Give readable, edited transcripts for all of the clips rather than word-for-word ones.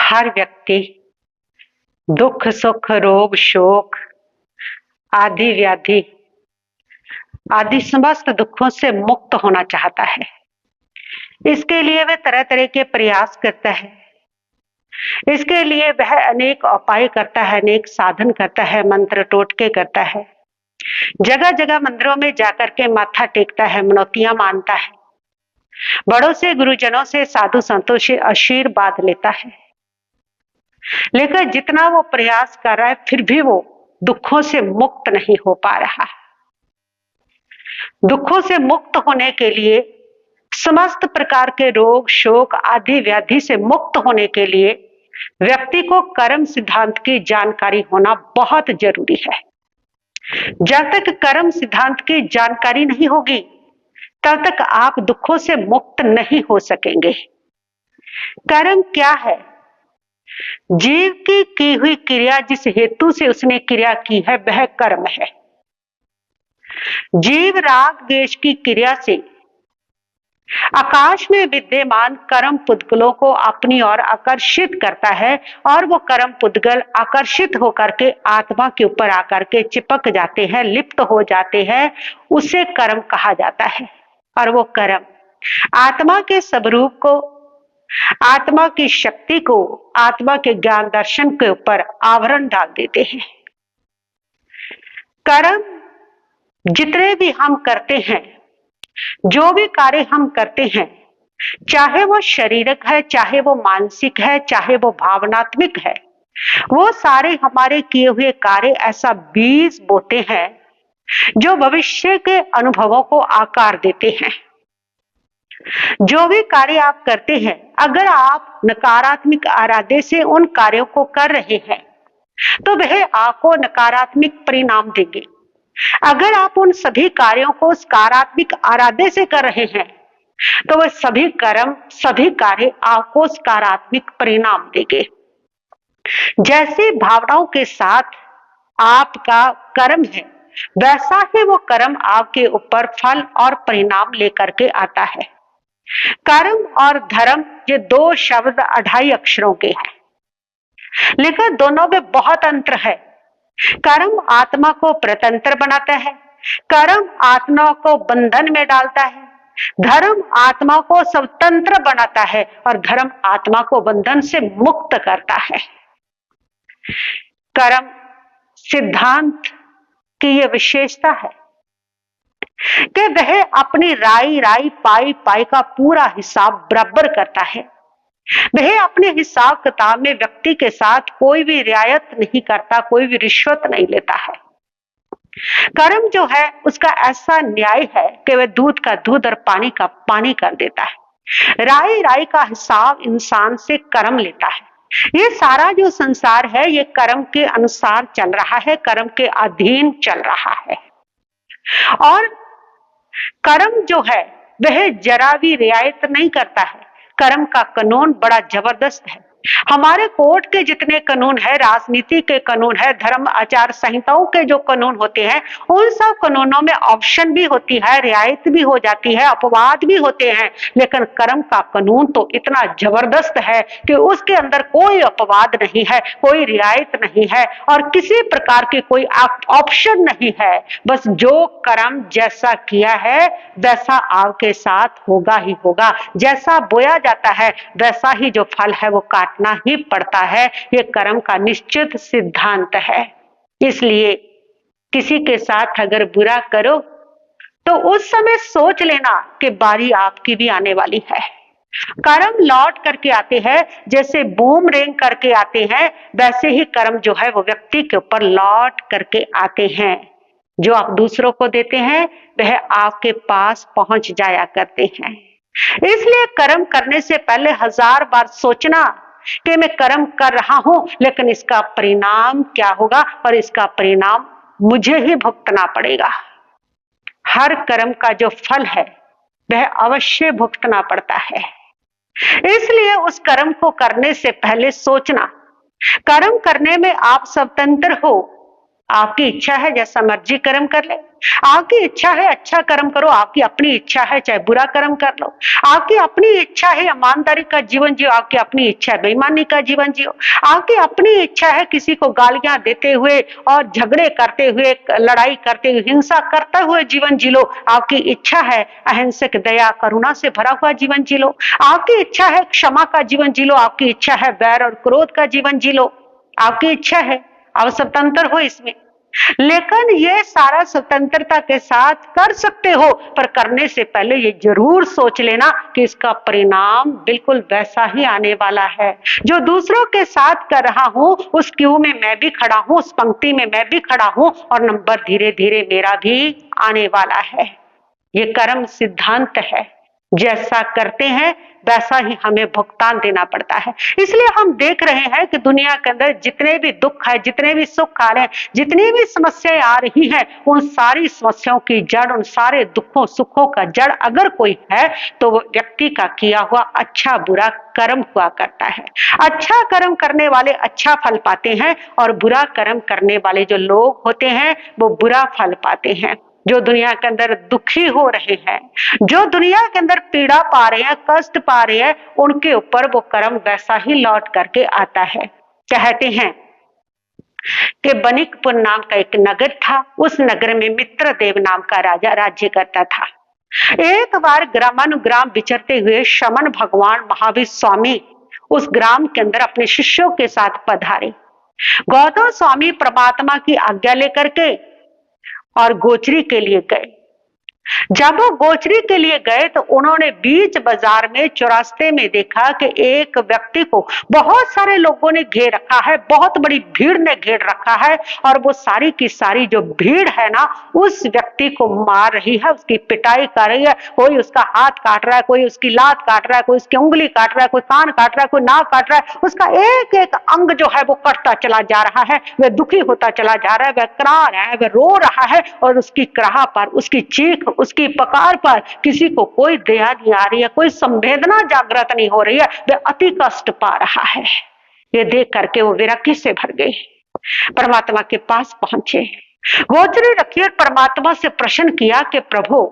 हर व्यक्ति दुख सुख रोग शोक आदि व्याधि आदि समस्त दुखों से मुक्त होना चाहता है। इसके लिए वह तरह तरह के प्रयास करता है। इसके लिए वह अनेक उपाय करता है, अनेक साधन करता है, मंत्र टोटके करता है, जगह जगह मंदिरों में जाकर के माथा टेकता है, मनौतियां मानता है, बड़ों से गुरुजनों से साधु संतों से आशीर्वाद लेता है। लेकिन जितना वो प्रयास कर रहा है फिर भी वो दुखों से मुक्त नहीं हो पा रहा। दुखों से मुक्त होने के लिए, समस्त प्रकार के रोग शोक आदि व्याधि से मुक्त होने के लिए व्यक्ति को कर्म सिद्धांत की जानकारी होना बहुत जरूरी है। जब तक कर्म सिद्धांत की जानकारी नहीं होगी तब तक आप दुखों से मुक्त नहीं हो सकेंगे। कर्म क्या है? जीव की हुई क्रिया, जिस हेतु से उसने क्रिया की है वह कर्म है। जीव राग द्वेष की क्रिया से आकाश में विद्यमान कर्म पुद्गलों को अपनी ओर आकर्षित करता है और वो कर्म पुद्गल आकर्षित होकर के आत्मा के ऊपर आकर के चिपक जाते हैं, लिप्त हो जाते हैं। उसे कर्म कहा जाता है। और वो कर्म आत्मा के स्वरूप को, आत्मा की शक्ति को, आत्मा के ज्ञान दर्शन के ऊपर आवरण डाल देते हैं। कर्म जितने भी हम करते हैं, जो भी कार्य हम करते हैं, चाहे वो शारीरिक है, चाहे वो मानसिक है, चाहे वो भावनात्मक है, वो सारे हमारे किए हुए कार्य ऐसा बीज बोते हैं जो भविष्य के अनुभवों को आकार देते हैं। जो भी कार्य आप करते हैं, अगर आप नकारात्मक इरादे से उन कार्यों को कर रहे हैं तो वह आपको नकारात्मक परिणाम देंगे। अगर आप उन सभी कार्यों को सकारात्मक इरादे से कर रहे हैं तो वह सभी कर्म, सभी कार्य आपको सकारात्मक परिणाम देंगे। जैसे भावनाओं के साथ आपका कर्म है, वैसा ही वो कर्म आपके ऊपर फल और परिणाम लेकर के आता है। कर्म और धर्म ये दो शब्द 2.5 अक्षरों के हैं, लेकिन दोनों में बहुत अंतर है। कर्म आत्मा को प्रतंत्र बनाता है, कर्म आत्मा को बंधन में डालता है। धर्म आत्मा को स्वतंत्र बनाता है और धर्म आत्मा को बंधन से मुक्त करता है। कर्म सिद्धांत की यह विशेषता है कि वह अपनी राई राई पाई पाई का पूरा हिसाब बराबर करता है। वह अपने हिसाब किताब में व्यक्ति के साथ कोई भी रियायत नहीं करता, कोई भी रिश्वत नहीं लेता है। कर्म जो है उसका ऐसा न्याय है कि वह दूध का दूध और पानी का पानी कर देता है। राई राई का हिसाब इंसान से कर्म लेता है। ये सारा जो संसार है ये कर्म के अनुसार चल रहा है, कर्म के अधीन चल रहा है। और कर्म जो है वह जरा भी रियायत नहीं करता है। कर्म का कानून बड़ा जबरदस्त है। हमारे कोर्ट के जितने कानून है, राजनीति के कानून है, धर्म आचार संहिताओं के जो कानून होते हैं, उन सब कानूनों में ऑप्शन भी होती है, रियायत भी हो जाती है, अपवाद भी होते हैं। लेकिन कर्म का कानून तो इतना जबरदस्त है कि उसके अंदर कोई अपवाद नहीं है, कोई रियायत नहीं है और किसी प्रकार की कोई ऑप्शन नहीं है। बस जो कर्म जैसा किया है वैसा आपके साथ होगा ही होगा। जैसा बोया जाता है वैसा ही जो फल है वो काटना ही पड़ता है। ये कर्म का निश्चित सिद्धांत है। इसलिए किसी के साथ अगर बुरा करो तो उस समय सोच लेना कि बारी आपकी भी आने वाली है। कर्म लौट करके आते हैं, जैसे बूमरैंग करके आते हैं, वैसे ही कर्म जो है वो व्यक्ति के ऊपर लौट करके आते हैं। जो आप दूसरों को देते हैं वह आपके पास पहुंच जाया करते हैं। इसलिए कर्म करने से पहले 1000 बार सोचना कि मैं कर्म कर रहा हूं, लेकिन इसका परिणाम क्या होगा और इसका परिणाम मुझे ही भुगतना पड़ेगा। हर कर्म का जो फल है वह अवश्य भुगतना पड़ता है। इसलिए उस कर्म को करने से पहले सोचना। कर्म करने में आप स्वतंत्र हो, आपकी इच्छा है जैसा मर्जी कर्म कर ले, आपकी इच्छा है अच्छा कर्म करो, आपकी अपनी इच्छा है चाहे बुरा कर्म कर लो, आपकी अपनी इच्छा है ईमानदारी का जीवन जियो, आपकी अपनी इच्छा है बेईमानी का जीवन जियो, आपकी अपनी इच्छा है किसी को गालियां देते हुए और झगड़े करते हुए, लड़ाई करते हुए, हिंसा करते हुए जीवन जी लो, आपकी इच्छा है अहिंसक दया करुणा से भरा हुआ जीवन जी लो, आपकी इच्छा है क्षमा का जीवन जी लो, आपकी इच्छा है बैर और क्रोध का जीवन जी लो, आपकी इच्छा है, आप स्वतंत्र हो इसमें। लेकिन ये सारा स्वतंत्रता के साथ कर सकते हो, पर करने से पहले ये जरूर सोच लेना कि इसका परिणाम बिल्कुल वैसा ही आने वाला है। जो दूसरों के साथ कर रहा हूं उस क्यू में मैं भी खड़ा हूं, उस पंक्ति में मैं भी खड़ा हूं और नंबर धीरे धीरे मेरा भी आने वाला है। ये कर्म सिद्धांत है, जैसा करते हैं वैसा ही हमें भुगतान देना पड़ता है। इसलिए हम देख रहे हैं कि दुनिया के अंदर जितने भी दुख है, जितने भी सुख आ रहे हैं, जितनी भी समस्याएं आ रही हैं, उन सारी समस्याओं की जड़, उन सारे दुखों सुखों का जड़ अगर कोई है तो वो व्यक्ति का किया हुआ अच्छा बुरा कर्म हुआ करता है। अच्छा कर्म करने वाले अच्छा फल पाते हैं और बुरा कर्म करने वाले जो लोग होते हैं वो बुरा फल पाते हैं। जो दुनिया के अंदर दुखी हो रहे हैं, जो दुनिया के अंदर पीड़ा पा रहे हैं, कष्ट पा रहे हैं, उनके ऊपर वो कर्म वैसा ही लौट करके आता है। कहते हैं कि बनिकपुर नाम का एक नगर था, उस नगर में मित्रदेव नाम का राजा राज्य करता था। एक बार ग्रामानुग्राम विचरते हुए शमन भगवान महावीर स्वामी उस ग्राम के अंदर अपने शिष्यों के साथ पधारे। गौतम स्वामी परमात्मा की आज्ञा लेकर के और गोचरी के लिए गए। जब वो गोचरी के लिए गए तो उन्होंने बीच बाजार में चौरास्ते में देखा कि एक व्यक्ति को बहुत सारे लोगों ने घेर रखा है, बहुत बड़ी भीड़ ने घेर रखा है और वो सारी की सारी जो भीड़ है ना उस व्यक्ति को मार रही है, उसकी पिटाई कर रही है। कोई उसका हाथ काट रहा है, कोई उसकी लात काट रहा है, कोई उसकी उंगली काट रहा है, कोई कान काट रहा है, कोई नाक काट रहा है। उसका एक एक अंग जो है वो कटता चला जा रहा है, वह दुखी होता चला जा रहा है, वह करा रहा है, वह रो रहा है और उसकी कराह पर, उसकी चीख, उसकी पकार पर किसी को कोई दया नहीं आ रही है, कोई संवेदना जागृत नहीं हो रही है, वे अति कष्ट पा रहा है। ये देख करके वो विरक्ति से भर गए, परमात्मा के पास पहुंचे, गोचरी रखी और परमात्मा से प्रश्न किया कि प्रभु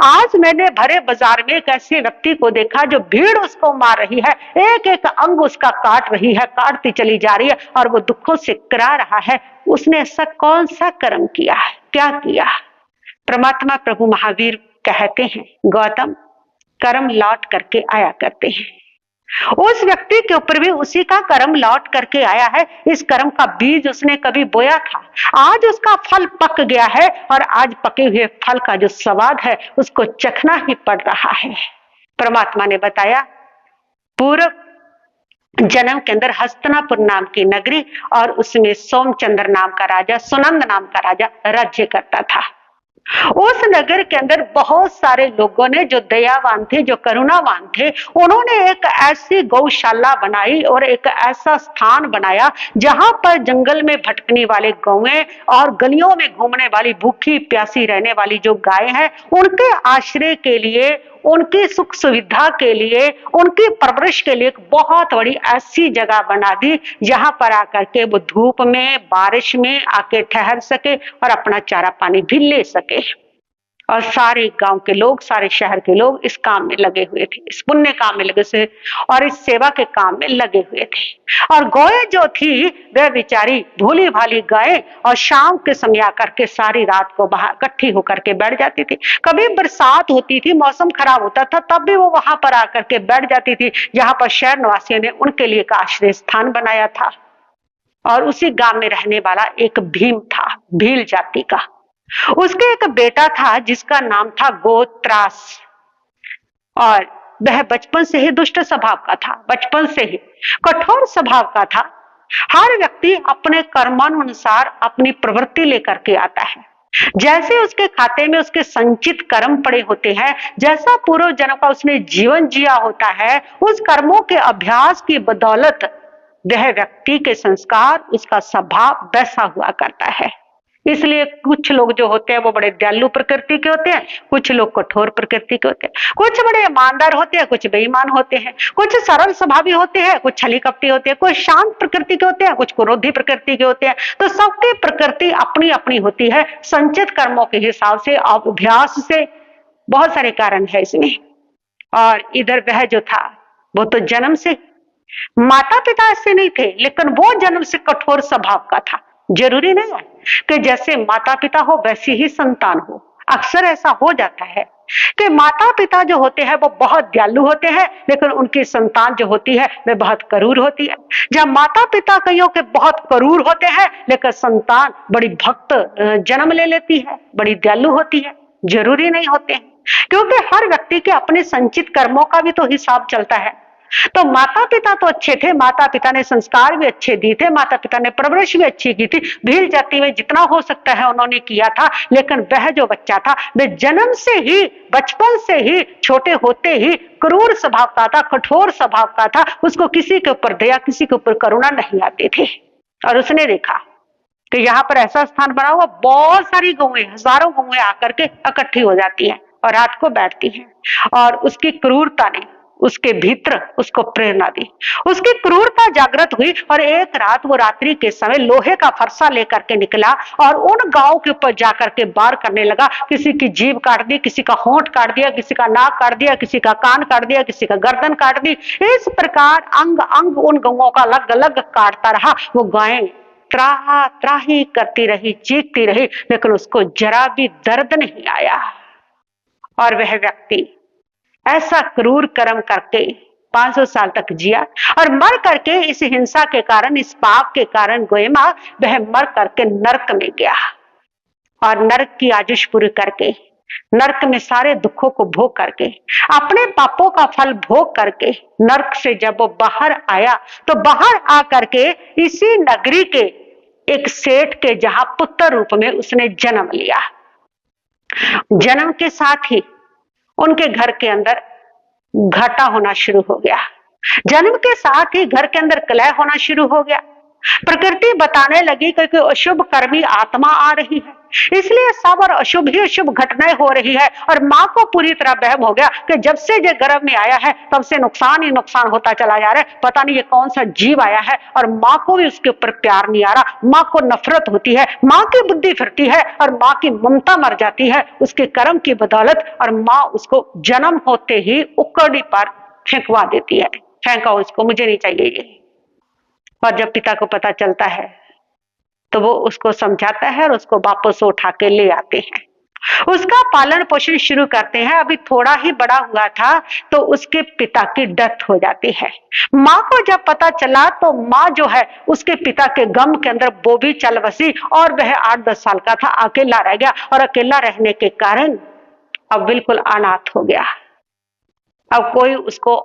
आज मैंने भरे बाजार में एक ऐसे व्यक्ति को देखा जो भीड़ उसको मार रही है, एक एक अंग उसका काट रही है, काटती चली जा रही है और वो दुखों से करा रहा है। उसने ऐसा कौन सा कर्म किया है, क्या किया? परमात्मा प्रभु महावीर कहते हैं, गौतम कर्म लौट करके आया करते हैं। उस व्यक्ति के ऊपर भी उसी का कर्म लौट करके आया है। इस कर्म का बीज उसने कभी बोया था, आज उसका फल पक गया है और आज पके हुए फल का जो स्वाद है उसको चखना ही पड़ रहा है। परमात्मा ने बताया, पूर्व जन्म के अंदर हस्तिनापुर नाम की नगरी और उसमें सोमचंद्र नाम का राजा, सुनंद नाम का राजा राज्य करता था। उस नगर के अंदर बहुत सारे लोगों ने जो दयावान थे, जो करुणावान थे, उन्होंने एक ऐसी गौशाला बनाई और एक ऐसा स्थान बनाया जहां पर जंगल में भटकने वाले गौएं और गलियों में घूमने वाली भूखी प्यासी रहने वाली जो गायें हैं उनके आश्रय के लिए, उनकी सुख सुविधा के लिए, उनकी परवरिश के लिए एक बहुत बड़ी ऐसी जगह बना दी जहां पर आकर के वो धूप में, बारिश में आके ठहर सके और अपना चारा पानी भी ले सके। और सारे गांव के लोग, सारे शहर के लोग इस काम में लगे हुए थे, इस पुण्य काम में लगे थे और इस सेवा के काम में लगे हुए थे। और गायें जो थी वह बेचारी भोली भाली गायें और शाम के समय आकर के सारी रात को बाहर इकट्ठी होकर के बैठ जाती थी। कभी बरसात होती थी, मौसम खराब होता था, तब भी वो वहां पर आकर के बैठ जाती थी जहां पर शहर निवासियों ने उनके लिए एक आश्रय स्थान बनाया था। और उसी गांव में रहने वाला एक भीम था, भील जाति का। उसके एक बेटा था जिसका नाम था गोत्रास और वह बचपन से ही दुष्ट स्वभाव का था, बचपन से ही कठोर स्वभाव का था। हर व्यक्ति अपने कर्मानुसार अपनी प्रवृत्ति लेकर के आता है। जैसे उसके खाते में उसके संचित कर्म पड़े होते हैं, जैसा पूर्व जन्म का उसने जीवन जिया होता है, उस कर्मों के अभ्यास की बदौलत वह व्यक्ति के संस्कार, उसका स्वभाव वैसा हुआ करता है। इसलिए कुछ लोग जो होते हैं वो बड़े दयालु प्रकृति के होते हैं, कुछ लोग कठोर प्रकृति के होते हैं, कुछ बड़े ईमानदार होते हैं, कुछ बेईमान होते हैं, कुछ सरल स्वभावी होते हैं, कुछ छली कपटी होते हैं, कुछ शांत प्रकृति के होते हैं, कुछ क्रोधी प्रकृति के होते हैं। तो सबकी प्रकृति अपनी अपनी होती है, संचित कर्मों के हिसाब से, अभ्यास से, बहुत सारे कारण है इसमें। और इधर वह जो था वो तो जन्म से, माता पिता ऐसे नहीं थे, लेकिन वो जन्म से कठोर स्वभाव का था। जरूरी नहीं है कि जैसे माता पिता हो वैसी ही संतान हो। अक्सर ऐसा हो जाता है कि माता पिता जो होते हैं वो बहुत दयालु होते हैं, लेकिन उनकी संतान जो होती है वे बहुत क्रूर होती है। जब माता पिता कईयों के बहुत क्रूर होते हैं, लेकिन संतान बड़ी भक्त जन्म ले लेती है, बड़ी दयालु होती है। जरूरी नहीं होते हैं, क्योंकि हर व्यक्ति के अपने संचित कर्मों का भी तो हिसाब चलता है। तो माता पिता तो अच्छे थे, माता पिता ने संस्कार भी अच्छे दिए थे, माता पिता ने परवरिश भी अच्छी की थी, भील जाति में जितना हो सकता है उन्होंने किया था। लेकिन वह जो बच्चा था वह जन्म से ही, बचपन से ही, छोटे होते ही क्रूर स्वभाव का था, कठोर स्वभाव का था। उसको किसी के ऊपर दया, किसी के ऊपर करुणा नहीं आती थी। और उसने देखा कि यहाँ पर ऐसा स्थान बना हुआ, बहुत सारी गौएं, हजारों गौएं आकर के इकट्ठी हो जाती हैं और रात को बैठती हैं। और उसकी क्रूरता ने उसके भीतर उसको प्रेरणा दी, उसकी क्रूरता जागृत हुई। और एक रात वो रात्रि के समय लोहे का फरसा लेकर के निकला और उन गांव के ऊपर जाकर के वार करने लगा। किसी की जीभ काट दी, किसी का होंठ काट दिया, किसी का नाक काट दिया, किसी का कान काट दिया, किसी का गर्दन काट दी। इस प्रकार अंग अंग उन गौओं का अलग अलग काटता रहा। वो गायें त्राह त्राही करती रही, चीखती रही, लेकिन उसको जरा भी दर्द नहीं आया। और वह व्यक्ति ऐसा क्रूर कर्म करके 500 साल तक जिया और मर करके इस हिंसा के कारण, इस पाप के कारण गोएमा वह मर करके नरक में गया। और नरक की आयुष पूरी करके, नरक में सारे दुखों को भोग करके, अपने पापों का फल भोग करके नरक से जब वो बाहर आया, तो बाहर आकर के इसी नगरी के एक सेठ के जहां पुत्र रूप में उसने जन्म लिया। जन्म के साथ ही उनके घर के अंदर घाटा होना शुरू हो गया। जन्म के साथ ही घर के अंदर कलह होना शुरू हो गया। प्रकृति बताने लगी कि अशुभ कर्मी आत्मा आ रही है, इसलिए सब और अशुभ ही अशुभ घटनाएं हो रही है। और माँ को पूरी तरह वहम हो गया कि जब से ये गर्भ में आया है तब से नुकसान ही नुकसान होता चला जा रहा है। पता नहीं ये कौन सा जीव आया है। और माँ को भी उसके ऊपर प्यार नहीं आ रहा, माँ को नफरत होती है, माँ की बुद्धि फिरती है और माँ की ममता मर जाती है उसके कर्म की बदौलत। और माँ उसको जन्म होते ही उकड़ी पर फेंकवा देती है, फेंका उसको, मुझे नहीं चाहिए ये। और जब पिता को पता चलता है तो वो उसको समझाता है और उसको वापस उठा के ले आते हैं, उसका पालन पोषण शुरू करते हैं। अभी थोड़ा ही बड़ा हुआ था तो उसके पिता की डेथ हो जाती है। माँ को जब पता चला तो माँ जो है उसके पिता के गम के अंदर वो भी चल बसी और वह 8-10 साल का था, अकेला रह गया। और अकेला रहने के कारण अब बिल्कुल अनाथ हो गया। अब कोई उसको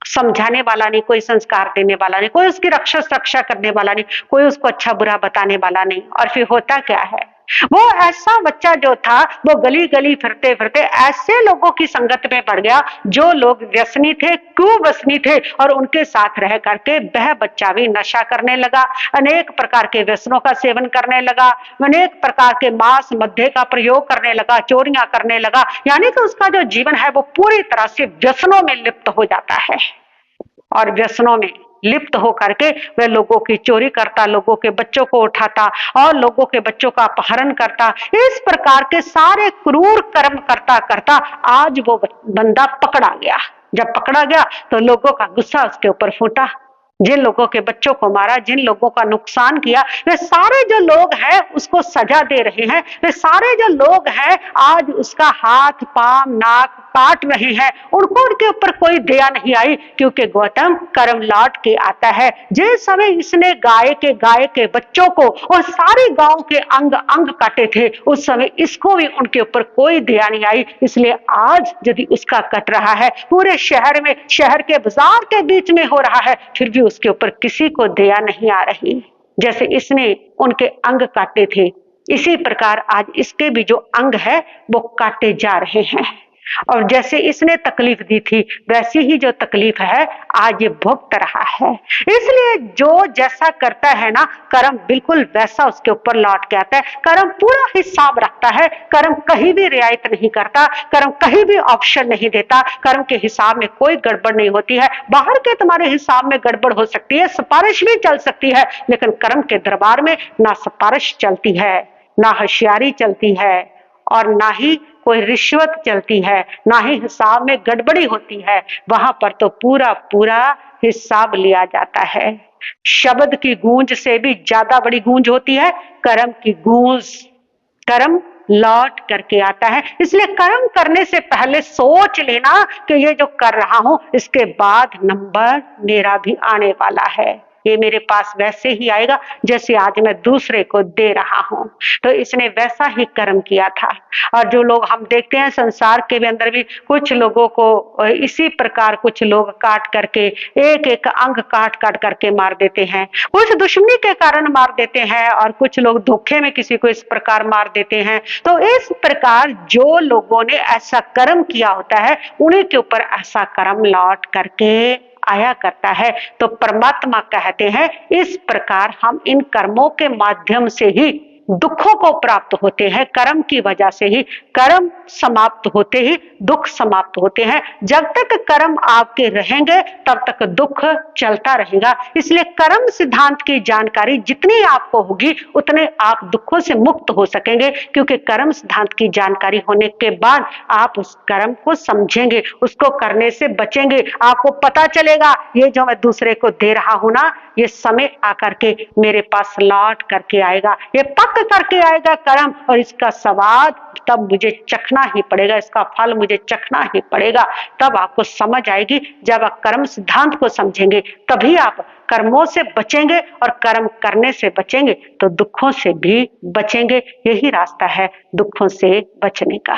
समझाने वाला नहीं, कोई संस्कार देने वाला नहीं, कोई उसकी रक्षा करने वाला नहीं, कोई उसको अच्छा बुरा बताने वाला नहीं। और फिर होता क्या है, वो ऐसा बच्चा जो था वो गली गली फिरते फिरते ऐसे लोगों की संगत में पड़ गया जो लोग व्यसनी थे, कुव्यसनी थे। और उनके साथ रह करके वह बच्चा भी नशा करने लगा, अनेक प्रकार के व्यसनों का सेवन करने लगा, अनेक प्रकार के मांस मध्य का प्रयोग करने लगा, चोरियां करने लगा। यानी कि उसका जो जीवन है वो पूरी तरह से व्यसनों में लिप्त हो जाता है। और व्यसनों में लिप्त होकर के वह लोगों की चोरी करता, लोगों के बच्चों को उठाता और लोगों के बच्चों का अपहरण करता। इस प्रकार के सारे क्रूर कर्म करता करता आज वो बंदा पकड़ा गया। जब पकड़ा गया तो लोगों का गुस्सा उसके ऊपर फूटा। जिन लोगों के बच्चों को मारा, जिन लोगों का नुकसान किया, वे सारे जो लोग हैं उसको सजा दे रहे हैं। वे सारे जो लोग हैं आज उसका हाथ पांव नाक काट रहे हैं। उनको उनके ऊपर कोई दया नहीं आई, क्योंकि गौतम कर्म लौट के आता है। जिस समय इसने गाय के बच्चों को और सारे गांव के अंग अंग काटे थे, उस समय इसको भी उनके ऊपर कोई दया नहीं आई। इसलिए आज यदि उसका कट रहा है, पूरे शहर में, शहर के बाजार के बीच में हो रहा है, फिर भी उसके ऊपर किसी को दया नहीं आ रही। जैसे इसने उनके अंग काटे थे, इसी प्रकार आज इसके भी जो अंग है वो काटे जा रहे हैं। और जैसे इसने तकलीफ दी थी वैसी ही जो तकलीफ है आज ये भुगत रहा है। इसलिए जो जैसा करता है ना, कर्म बिल्कुल वैसा उसके ऊपर लौट के आता है। कर्म पूरा हिसाब रखता है, कर्म कहीं भी रियायत नहीं करता, कर्म कहीं भी ऑप्शन नहीं देता, कर्म के हिसाब में कोई गड़बड़ नहीं होती है। बाहर के तुम्हारे हिसाब में गड़बड़ हो सकती है, सिफारिश भी चल सकती है, लेकिन कर्म के दरबार में ना सिफारिश चलती है, ना होशियारी चलती है, और ना ही कोई रिश्वत चलती है, ना ही हिसाब में गड़बड़ी होती है। वहां पर तो पूरा पूरा हिसाब लिया जाता है। शब्द की गूंज से भी ज्यादा बड़ी गूंज होती है कर्म की गूंज। कर्म लौट करके आता है। इसलिए कर्म करने से पहले सोच लेना कि ये जो कर रहा हूं इसके बाद नंबर मेरा भी आने वाला है, ये मेरे पास वैसे ही आएगा जैसे आज मैं दूसरे को दे रहा हूं। तो इसने वैसा ही कर्म किया था। और जो लोग हम देखते हैं संसार के भी अंदर भी कुछ लोगों को इसी प्रकार कुछ लोग काट करके एक एक अंग काट काट करके मार देते हैं, कुछ दुश्मनी के कारण मार देते हैं, और कुछ लोग धोखे में किसी को इस प्रकार मार देते हैं। तो इस प्रकार जो लोगों ने ऐसा कर्म किया होता है उन्हीं के ऊपर ऐसा कर्म लौट करके आया करता है। तो परमात्मा कहते हैं इस प्रकार हम इन कर्मों के माध्यम से ही दुखों को प्राप्त होते हैं। कर्म की वजह से ही कर्म समाप्त होते ही दुख समाप्त होते हैं। जब तक कर्म आपके रहेंगे तब तक दुख चलता रहेगा। इसलिए कर्म सिद्धांत की जानकारी जितनी आपको होगी उतने आप दुखों से मुक्त हो सकेंगे, क्योंकि कर्म सिद्धांत की जानकारी होने के बाद आप उस कर्म को समझेंगे, उसको करने से बचेंगे। आपको पता चलेगा ये जो मैं दूसरे को दे रहा हूं ना, ये समय आकर के मेरे पास लौट करके आएगा, ये पक करके आएगा कर्म, और इसका स्वाद तब मुझे चखना ही पड़ेगा, इसका फल मुझे चखना ही पड़ेगा। तब आपको समझ आएगी। जब आप कर्म सिद्धांत को समझेंगे तभी आप कर्मों से बचेंगे, और कर्म करने से बचेंगे तो दुखों से भी बचेंगे। यही रास्ता है दुखों से बचने का।